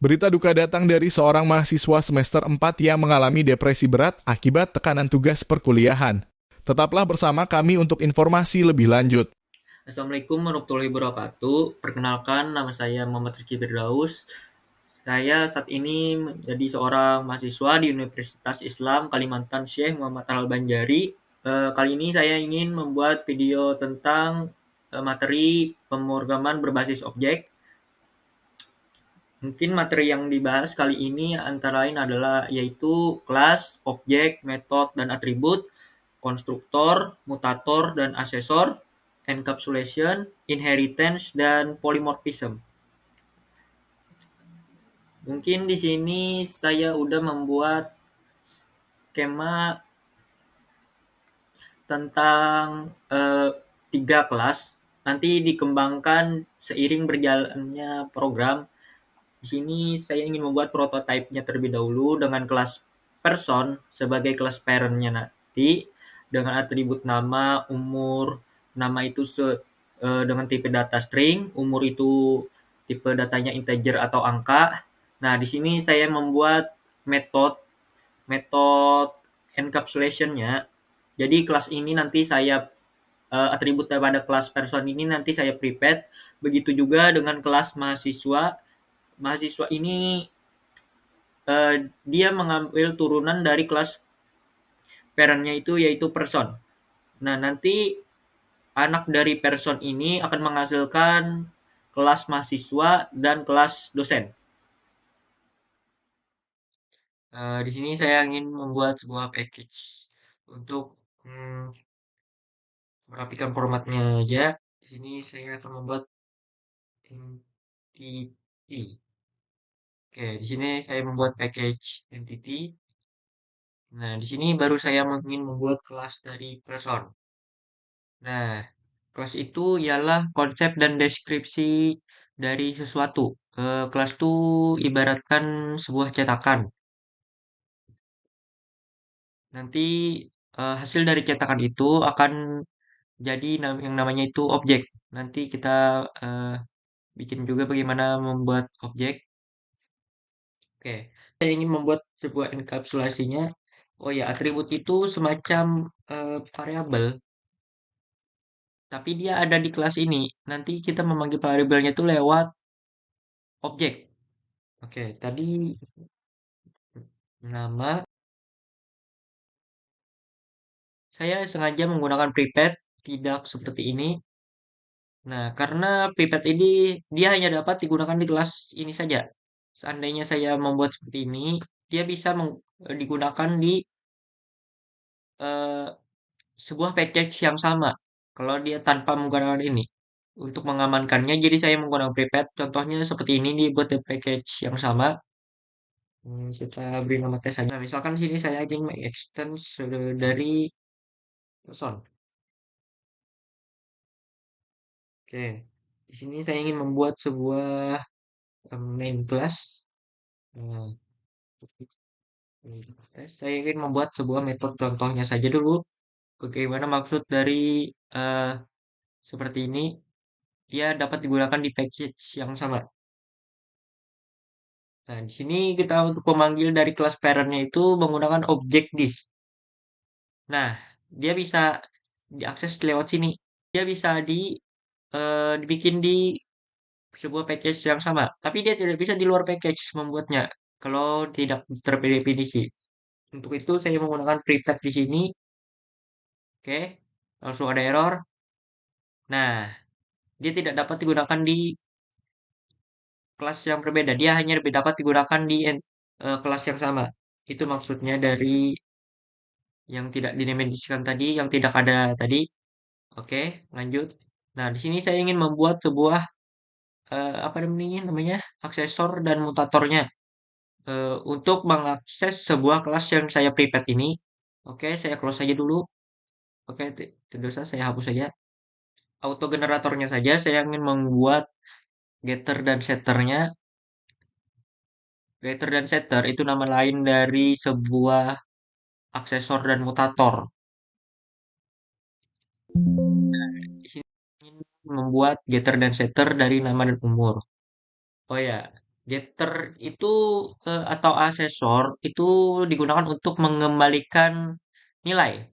Berita duka datang dari seorang mahasiswa semester 4 yang mengalami depresi berat akibat tekanan tugas perkuliahan. Tetaplah bersama kami untuk informasi lebih lanjut. Assalamualaikum warahmatullahi wabarakatuh. Perkenalkan, nama saya Muhammad Rizky Firdaus. Saya saat ini menjadi seorang mahasiswa di Universitas Islam Kalimantan Syekh Muhammad Al-Banjari. Kali ini saya ingin membuat video tentang materi pemrograman berbasis objek. Mungkin materi yang dibahas kali ini antara lain adalah yaitu kelas, objek, metode, dan atribut, konstruktor, mutator, dan asesor, encapsulation, inheritance, dan polymorphism. Mungkin di sini saya udah membuat skema tentang 3 kelas, nanti dikembangkan seiring berjalannya program. Di sini saya ingin membuat prototipe-nya terlebih dahulu dengan kelas person sebagai kelas parent-nya nanti, dengan atribut nama, umur, nama itu dengan tipe data string, umur itu tipe datanya integer atau angka. Nah, di sini saya membuat metode metode encapsulation-nya. Jadi kelas ini nanti saya atribut daripada kelas person ini nanti saya prepaid. Begitu juga dengan kelas mahasiswa. Mahasiswa ini dia mengambil turunan dari kelas parent-nya itu yaitu person. Nah, nanti anak dari person ini akan menghasilkan kelas mahasiswa dan kelas dosen. Di sini saya ingin membuat sebuah package untuk merapikan formatnya aja. Di sini saya akan membuat entity. Oke, di sini saya membuat package entity. Nah, di sini baru saya ingin membuat kelas dari person. Nah, kelas itu ialah konsep dan deskripsi dari sesuatu. Kelas itu ibaratkan sebuah cetakan. Nanti hasil dari cetakan itu akan jadi yang namanya itu objek. Nanti kita eh, bikin juga bagaimana membuat objek. Oke, saya ingin membuat sebuah enkapsulasinya. Oh ya, atribut itu semacam variabel, tapi dia ada di kelas ini. Nanti kita memanggil variabelnya itu lewat objek. Oke, tadi nama saya sengaja menggunakan prepaid, tidak seperti ini. Nah, karena prepaid ini dia hanya dapat digunakan di kelas ini saja. Seandainya saya membuat seperti ini, dia bisa digunakan di eh, sebuah package yang sama. Kalau dia tanpa menggunakan ini. Untuk mengamankannya, jadi saya menggunakan prepaid. Contohnya seperti ini dibuat di package yang sama. Kita beri nama tes saja. Nah, misalkan di sini saya ingin extend dari person. Oke. Di sini saya ingin membuat sebuah main class. Nah, saya ingin membuat sebuah metode contohnya saja dulu. Bagaimana maksud dari eh, seperti ini? Dia dapat digunakan di package yang sama. Nah, di sini kita untuk memanggil dari kelas parent-nya itu menggunakan objek this. Nah, dia bisa diakses lewat sini. Dia bisa dibikin di sebuah package yang sama, tapi dia tidak bisa di luar package membuatnya kalau tidak terdefinisi. Untuk itu saya menggunakan prepaid di sini. Oke, langsung ada error. Nah, dia tidak dapat digunakan di kelas yang berbeda. Dia hanya dapat digunakan di kelas yang sama. Itu maksudnya dari yang tidak didimensikan tadi, yang tidak ada tadi. Oke, lanjut. Nah, di sini saya ingin membuat sebuah apa namanya aksesor dan mutatornya untuk mengakses sebuah kelas yang saya private ini. Oke, saya close saja dulu. Oke, tidak usah saya hapus saja. Auto generatornya saja saya ingin membuat getter dan setternya. Getter dan setter itu nama lain dari sebuah aksesor dan mutator. Di sini ingin membuat getter dan setter dari nama dan umur. Oh ya, Getter itu atau asesor itu digunakan untuk mengembalikan nilai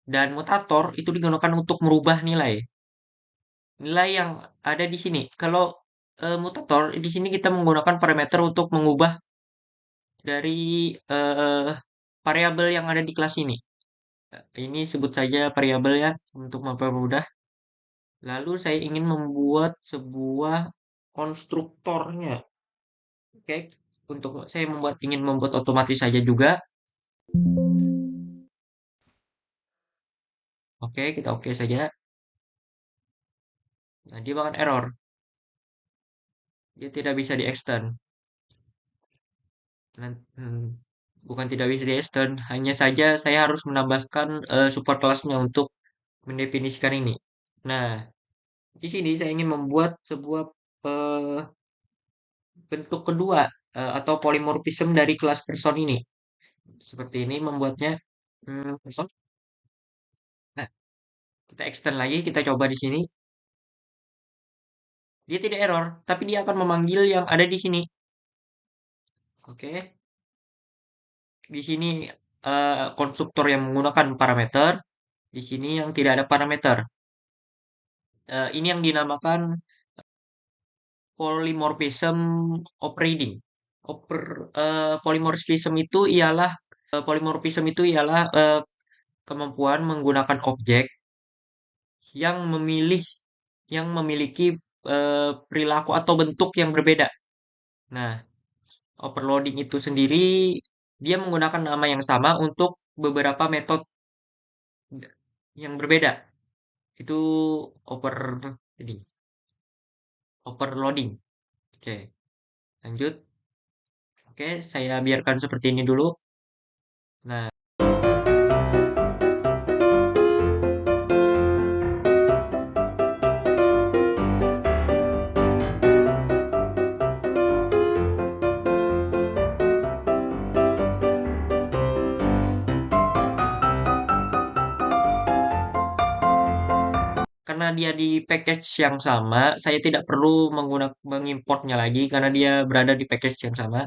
dan mutator itu digunakan untuk merubah nilai. Nilai yang ada di sini. Kalau mutator di sini kita menggunakan parameter untuk mengubah dari variabel yang ada di kelas ini. Ini sebut saja variabel ya untuk mempermudah. Lalu saya ingin membuat sebuah konstruktornya. Oke, untuk saya ingin membuat otomatis saja juga. Oke, kita oke saja. Nah, dia bahkan error. Dia tidak bisa di-extend. Bukan tidak bisa di-extend, hanya saja saya harus menambahkan support kelasnya untuk mendefinisikan ini. Nah, di sini saya ingin membuat sebuah eh, bentuk kedua atau polymorphism dari kelas person ini. Seperti ini membuatnya person. Nah, kita extend lagi, kita coba di sini. Dia tidak error, tapi dia akan memanggil yang ada di sini. Oke, di sini konstruktor yang menggunakan parameter, di sini yang tidak ada parameter. Ini yang dinamakan polymorphism operating. Polymorphism itu ialah kemampuan menggunakan objek yang memiliki perilaku atau bentuk yang berbeda. Nah, overloading itu sendiri dia menggunakan nama yang sama untuk beberapa metode yang berbeda. Itu over ini overloading. Oke, lanjut. Oke, saya biarkan seperti ini dulu. Nah, karena dia di package yang sama, saya tidak perlu mengimportnya lagi karena dia berada di package yang sama.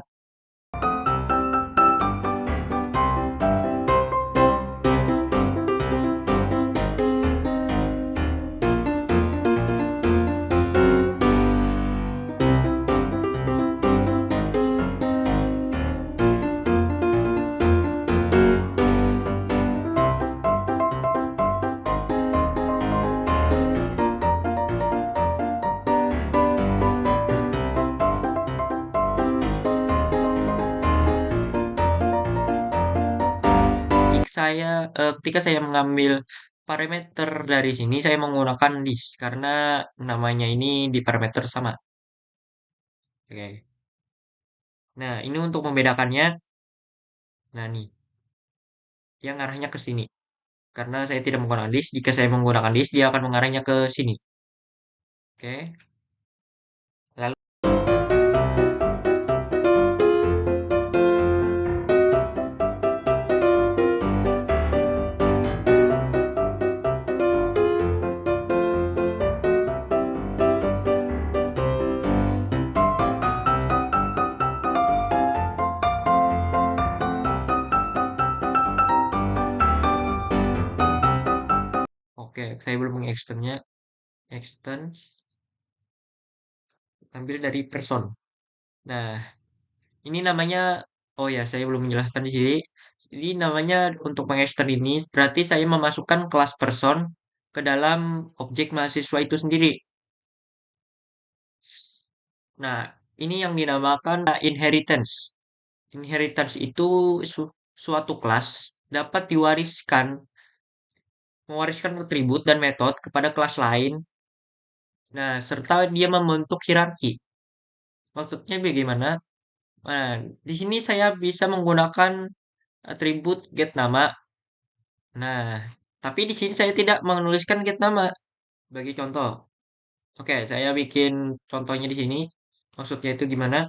Ketika saya mengambil parameter dari sini, saya menggunakan this karena namanya ini di parameter sama. Oke. Nah, ini untuk membedakannya. Nah, nih, dia ngarahnya ke sini. Karena saya tidak menggunakan this, jika saya menggunakan this, dia akan mengarahnya ke sini. Oke. Lalu, oke, saya belum mengextendnya. Extend, ambil dari person. Nah, ini namanya, oh ya, saya belum menjelaskan di sini. Ini namanya untuk mengextend ini, berarti saya memasukkan kelas person ke dalam objek mahasiswa itu sendiri. Nah, ini yang dinamakan inheritance. Inheritance itu suatu kelas dapat mewariskan atribut dan metode kepada kelas lain. Nah, serta dia membentuk hierarki. Maksudnya bagaimana? Nah, di sini saya bisa menggunakan atribut get nama. Nah, tapi di sini saya tidak menuliskan get nama. Bagi contoh. Oke, saya bikin contohnya di sini. Maksudnya itu gimana?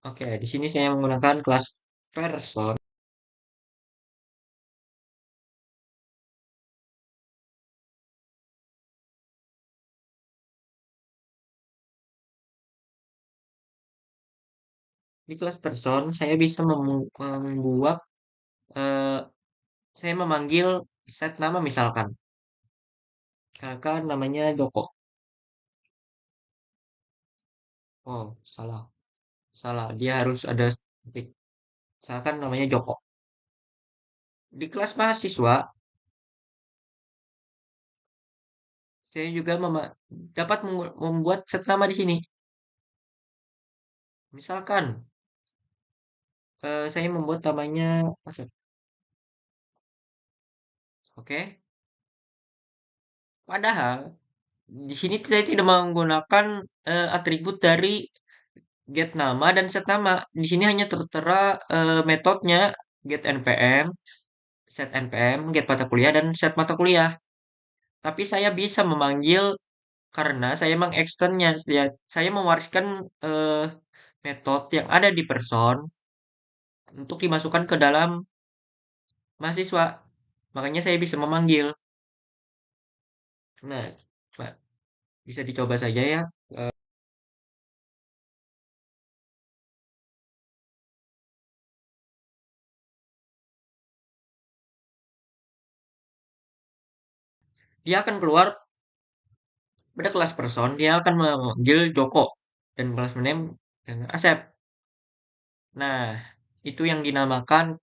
Oke, di sini saya menggunakan kelas person. Di kelas person, saya bisa membuat, eh, saya memanggil set nama misalkan. Misalkan namanya Joko. Oh, salah. Salah. Dia harus ada titik. Misalkan namanya Joko. Di kelas mahasiswa, saya juga dapat membuat set nama di sini. Misalkan, saya membuat namanya Asep. Oke. Padahal di sini saya tidak menggunakan atribut dari get nama dan set nama. Di sini hanya tertera metodenya get npm, set npm, get mata kuliah dan set mata kuliah. Tapi saya bisa memanggil karena saya mengekstennya. Saya mewariskan eh, metode yang ada di person untuk dimasukkan ke dalam mahasiswa. Makanya saya bisa memanggil. Nah, bisa dicoba saja ya. Dia akan keluar pada kelas person, dia akan memanggil Joko dan kelas name dengan Asep. Nah, itu yang dinamakan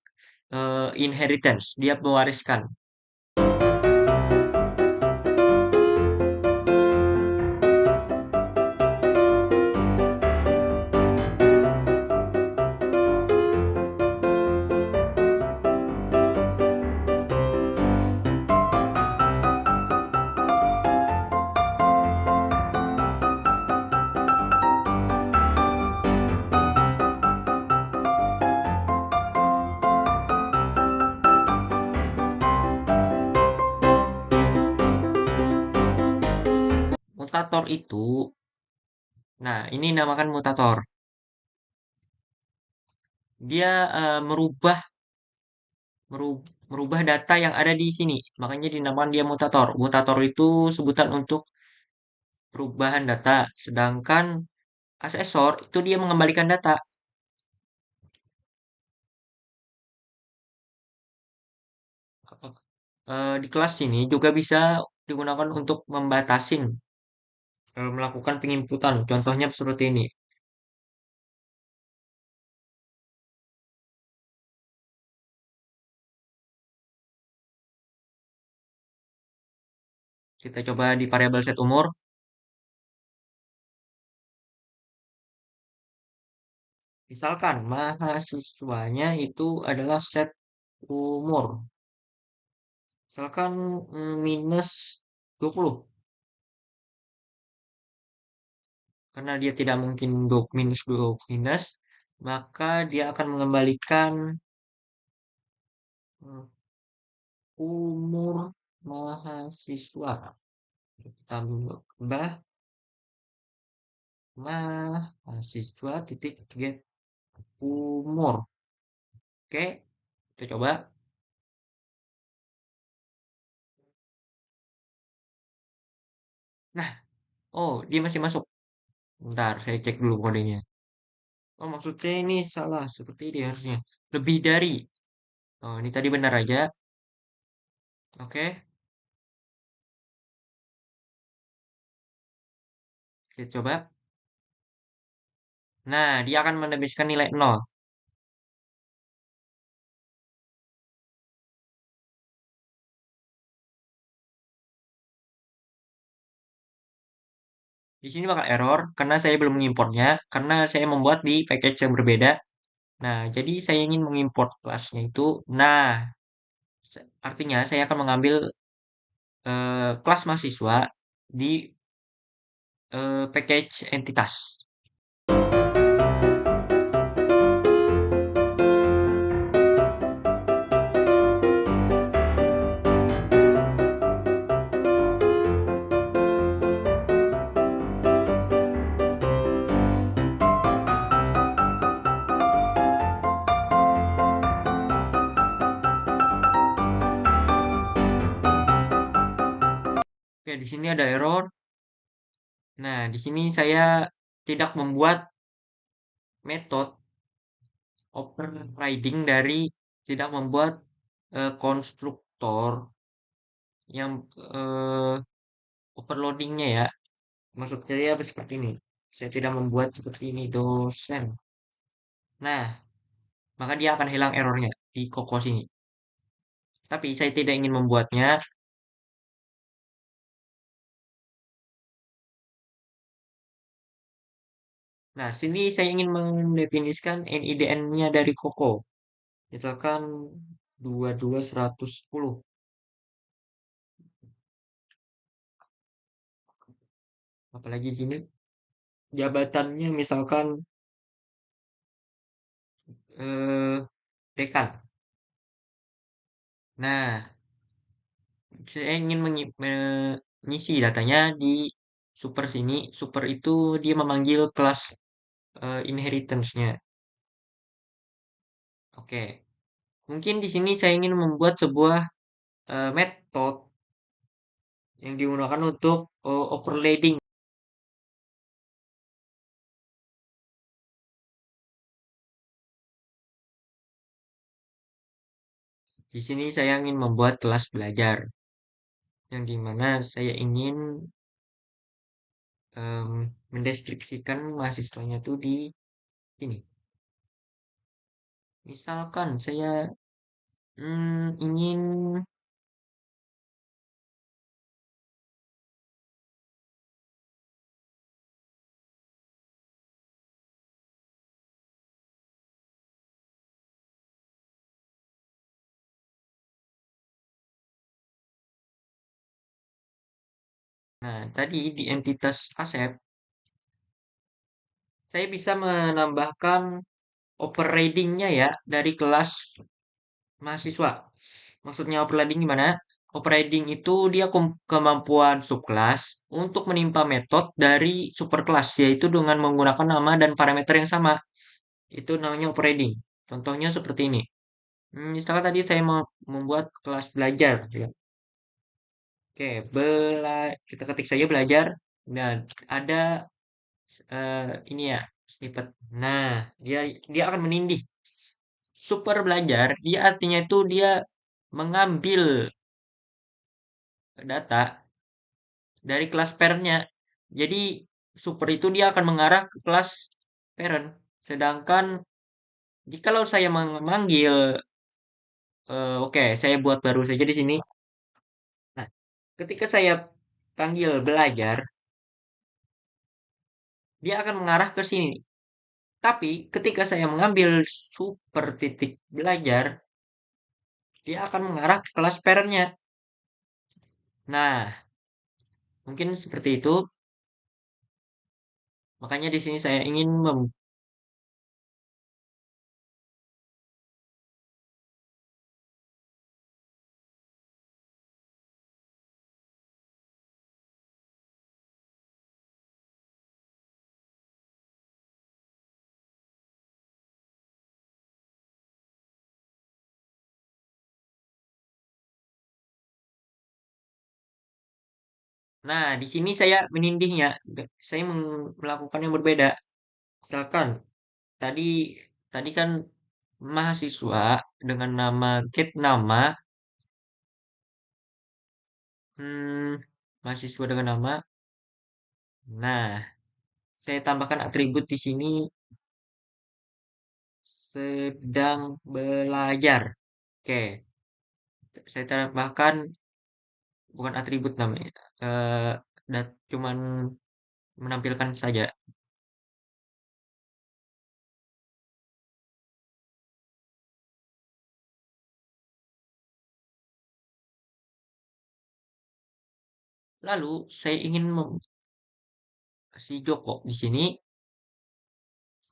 inheritance. Dia mewariskan. Mutator itu, nah ini namakan mutator. Dia merubah data yang ada di sini. Makanya dinamakan dia mutator. Mutator itu sebutan untuk perubahan data. Sedangkan asesor itu dia mengembalikan data. Di kelas ini juga bisa digunakan untuk membatasin melakukan penginputan. Contohnya seperti ini. Kita coba di variabel set umur. Misalkan mahasiswanya itu adalah set umur. Misalkan minus 20. Karena dia tidak mungkin minus 20 minus, maka dia akan mengembalikan mm, umur mahasiswa. Tambah mahasiswa titik get umur. Oke, kita coba. Nah, oh dia masih masuk. Bentar, saya cek dulu kodenya. Oh, maksudnya ini salah. Seperti ini harusnya. Lebih dari. Oh, ini tadi benar aja. Oke, kita coba. Nah, dia akan menembuskan nilai 0. Di sini bakal error karena saya belum mengimportnya. Karena saya membuat di package yang berbeda. Nah, jadi saya ingin mengimport kelasnya itu. Nah, artinya saya akan mengambil kelas mahasiswa di package entitas. Oke, di sini ada error. Nah, di sini saya tidak membuat metode overriding dari tidak membuat konstruktor yang overloadingnya ya. Maksud saya seperti ini. Saya tidak membuat seperti ini dosen. Nah, maka dia akan hilang errornya di kokos ini. Tapi saya tidak ingin membuatnya. Nah, sini saya ingin mendefinisikan NIDN-nya dari Koko. Misalkan 22110. Apalagi di sini jabatannya misalkan dekan. Nah, saya ingin mengisi datanya di super sini. Super itu dia memanggil kelas inheritance-nya. Oke. Mungkin di sini saya ingin membuat sebuah metode yang digunakan untuk overloading. Di sini saya ingin membuat kelas belajar yang dimana saya ingin mendeskripsikan mahasiswanya tuh di ini. Misalkan saya ingin, nah tadi di entitas asep saya bisa menambahkan overriding-nya ya dari kelas mahasiswa. Maksudnya overriding gimana? Overriding itu dia kemampuan subkelas untuk menimpa metode dari superkelas, yaitu dengan menggunakan nama dan parameter yang sama. Itu namanya overriding. Contohnya seperti ini. Misalkan tadi saya mau membuat kelas belajar, gitu ya. Oke, kita ketik saja belajar. Dan ada ini ya, snippet. Nah, dia dia akan menindih. Super belajar, dia artinya itu dia mengambil data dari kelas parent-nya. Jadi super itu dia akan mengarah ke kelas parent. Sedangkan jikalau saya memanggil, oke, saya buat baru saja di sini. Nah, ketika saya panggil belajar, dia akan mengarah ke sini. Tapi ketika saya mengambil super titik belajar, dia akan mengarah ke kelas parent-nya. Nah, mungkin seperti itu. Makanya di sini saya ingin Nah, di sini saya menindihnya. Saya melakukan yang berbeda. Misalkan tadi tadi kan mahasiswa dengan nama get nama, hmm, mahasiswa dengan nama. Nah, saya tambahkan atribut di sini sedang belajar. Oke, saya tambahkan bukan atribut namanya. Cuman menampilkan saja. Lalu saya ingin si Joko di sini.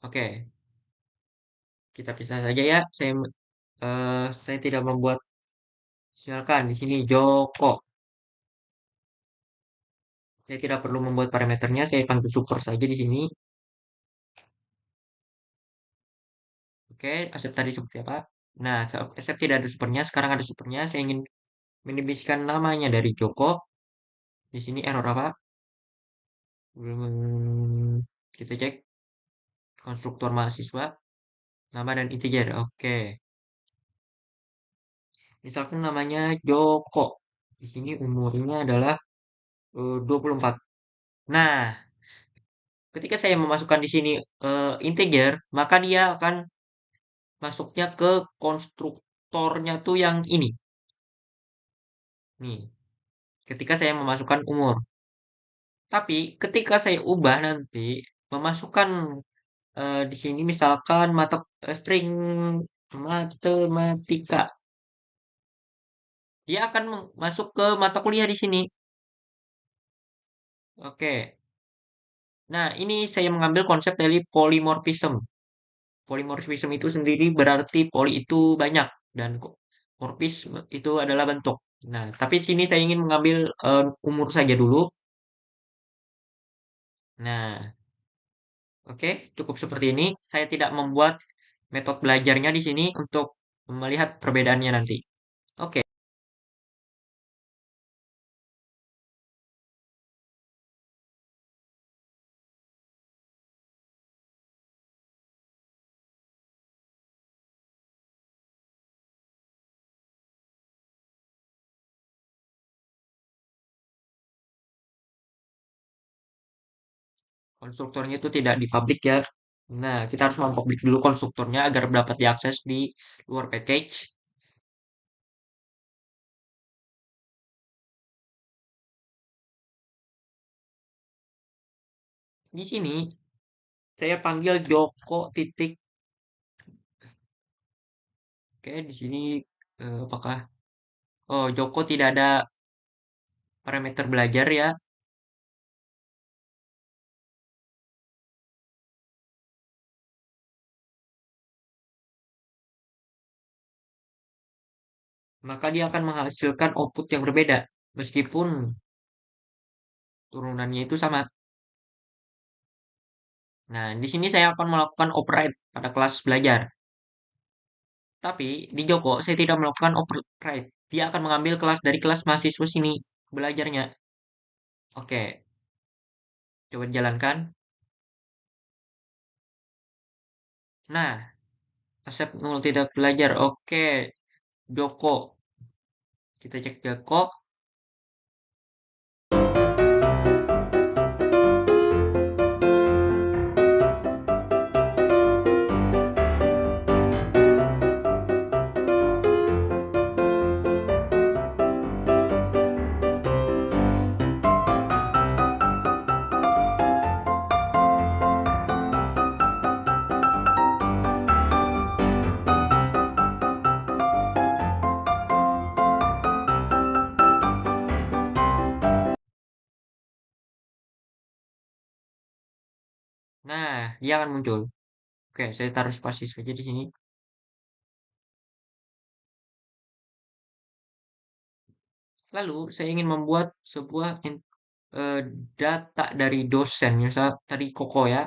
Oke, kita pisah saja ya. Saya tidak membuat, silakan di sini Joko. Saya tidak perlu membuat parameternya, saya panggil super saja di sini. Oke, Asep tadi seperti apa? Nah, Asep tidak ada supernya, sekarang ada supernya. Saya ingin mendefinisikan namanya dari Joko. Di sini error apa? Kita cek konstruktor mahasiswa. Nama dan integer. Oke. Misalkan namanya Joko. Di sini umurnya adalah 24. Nah, ketika saya memasukkan di sini integer, maka dia akan masuknya ke konstruktornya tuh yang ini. Nih, ketika saya memasukkan umur. Tapi ketika saya ubah nanti memasukkan di sini misalkan string matematika, dia akan masuk ke mata kuliah di sini. Oke. Nah, ini saya mengambil konsep dari polymorphism. Polymorphism itu sendiri berarti poly itu banyak dan morphis itu adalah bentuk. Nah, tapi sini saya ingin mengambil umur saja dulu. Nah, oke, cukup seperti ini. Saya tidak membuat metode belajarnya di sini untuk melihat perbedaannya nanti. Oke, konstruktornya itu tidak di public ya. Nah, kita harus mempublik dulu konstruktornya agar dapat diakses di luar package. Di sini saya panggil Joko titik. Oke, di sini apakah oh Joko tidak ada parameter belajar ya? Maka dia akan menghasilkan output yang berbeda meskipun turunannya itu sama. Nah, di sini saya akan melakukan override pada kelas belajar. Tapi di Joko saya tidak melakukan override. Dia akan mengambil kelas dari kelas mahasiswa sini belajarnya. Oke, coba dijalankan. Nah, accept null tidak belajar. Oke, Joko. Kita cek Joko. Nah, dia akan muncul. Oke, saya taruh spasi saja di sini. Lalu, saya ingin membuat sebuah eh, data dari dosen. Misal tadi Koko ya.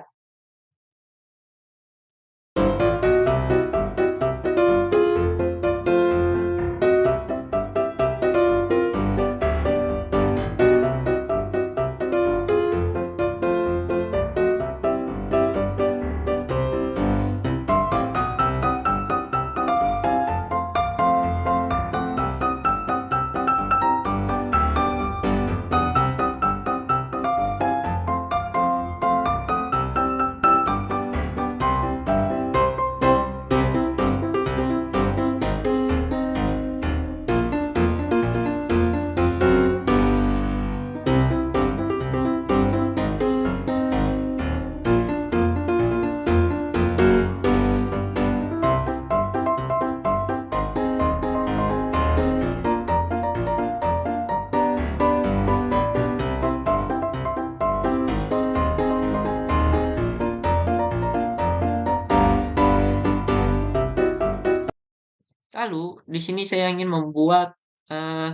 Lalu, di sini saya ingin membuat, eh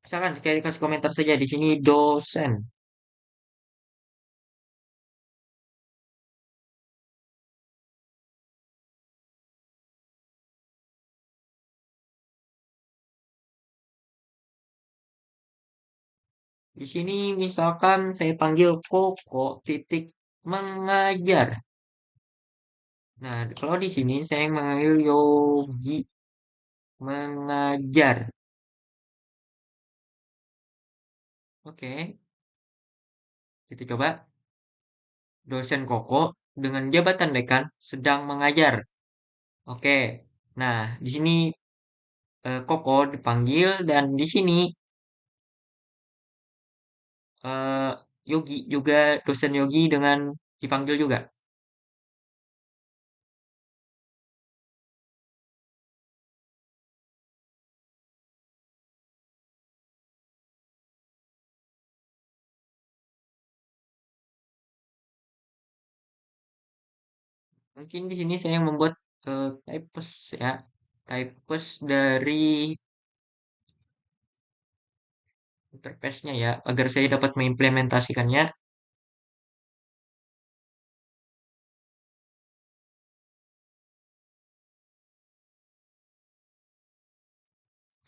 misalkan saya kasih komentar saja di sini dosen. Di sini misalkan saya panggil Koko titik mengajar. Nah, kalau di sini saya mengambil Yogi mengajar. Oke, kita coba. Dosen Koko dengan jabatan dekan sedang mengajar. Oke. Nah, di sini Koko dipanggil dan di sini eh, Yogi juga dosen Yogi dengan dipanggil juga. Mungkin di sini saya yang membuat types ya. Types dari interface-nya ya agar saya dapat mengimplementasikannya.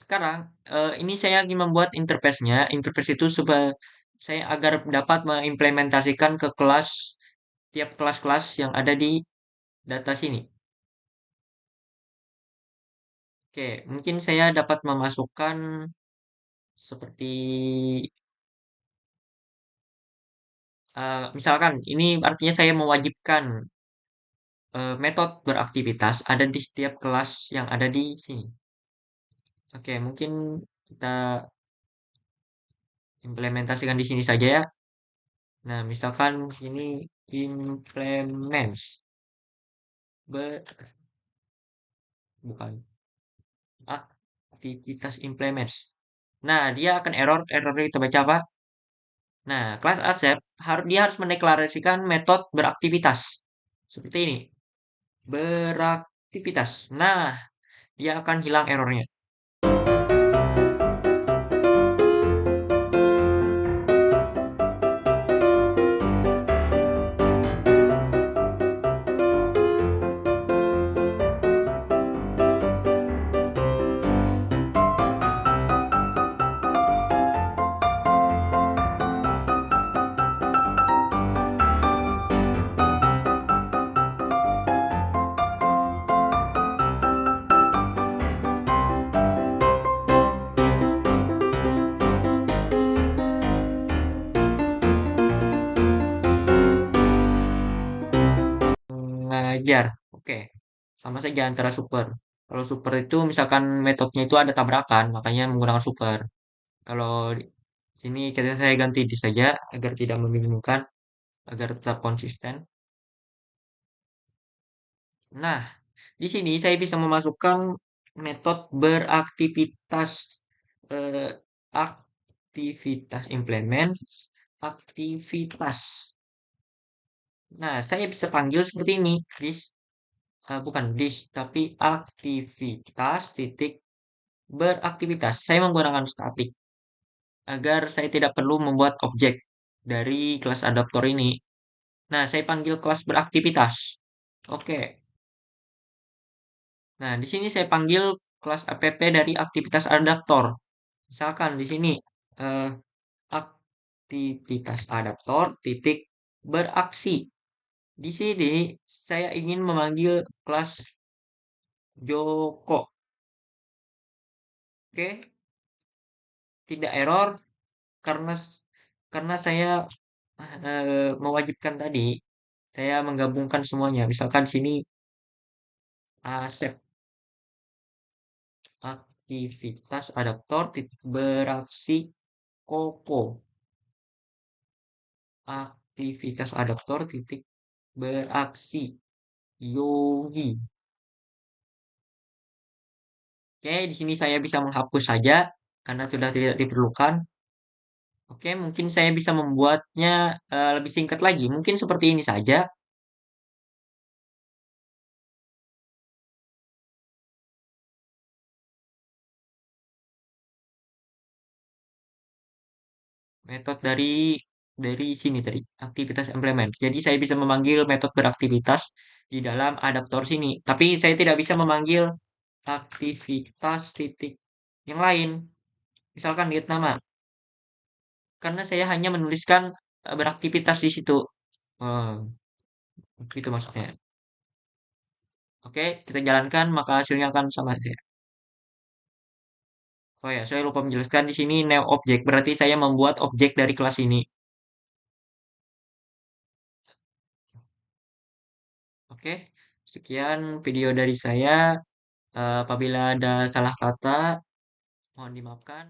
Sekarang ini saya lagi membuat interface-nya. Interface itu supaya saya agar dapat mengimplementasikan ke kelas tiap kelas-kelas yang ada di data sini. Oke, mungkin saya dapat memasukkan seperti misalkan ini artinya saya mewajibkan metode beraktivitas ada di setiap kelas yang ada di sini. Oke, mungkin kita implementasikan di sini saja ya. Nah, misalkan ini implements, ber, bukan aktivitas implements. Nah, dia akan error kita baca apa? Nah, kelas Asep dia harus mendeklarasikan metode beraktivitas. Seperti ini, beraktivitas. Nah, dia akan hilang errornya. Mengajar. Oke, sama saja antara super. Kalau super itu misalkan metodenya itu ada tabrakan, makanya menggunakan super. Kalau di sini kita saya ganti di saja agar tidak membingungkan, agar tetap konsisten. Nah, di sini saya bisa memasukkan metode beraktivitas eh, aktivitas implement aktivitas. Nah, saya bisa panggil seperti ini, bukan this, tapi aktivitas titik beraktivitas. Saya menggunakan static agar saya tidak perlu membuat objek dari kelas adaptor ini. Nah, saya panggil kelas beraktivitas. Oke. Nah, di sini saya panggil kelas app dari aktivitas adaptor. Misalkan di sini eh, aktivitas adaptor titik beraksi. Di sini saya ingin memanggil kelas Joko. Oke, tidak error karena karena saya mewajibkan tadi saya menggabungkan semuanya. Misalkan sini Asep aktivitas adaptor titik beraksi Koko aktivitas adaptor titik beraksi Yogi. Oke, di sini saya bisa menghapus saja karena sudah tidak diperlukan. Oke, mungkin saya bisa membuatnya lebih singkat lagi. Mungkin seperti ini saja. Metode dari sini tadi, aktivitas implement. Jadi saya bisa memanggil metode beraktivitas di dalam adaptor sini. Tapi saya tidak bisa memanggil aktivitas titik yang lain. Misalkan get nama. Karena saya hanya menuliskan beraktivitas di situ. Hmm, itu maksudnya. Oke, kita jalankan, maka hasilnya akan sama saja. Oh ya, saya lupa menjelaskan di sini name object, berarti saya membuat objek dari kelas ini. Oke, sekian video dari saya. Apabila ada salah kata, mohon dimaafkan.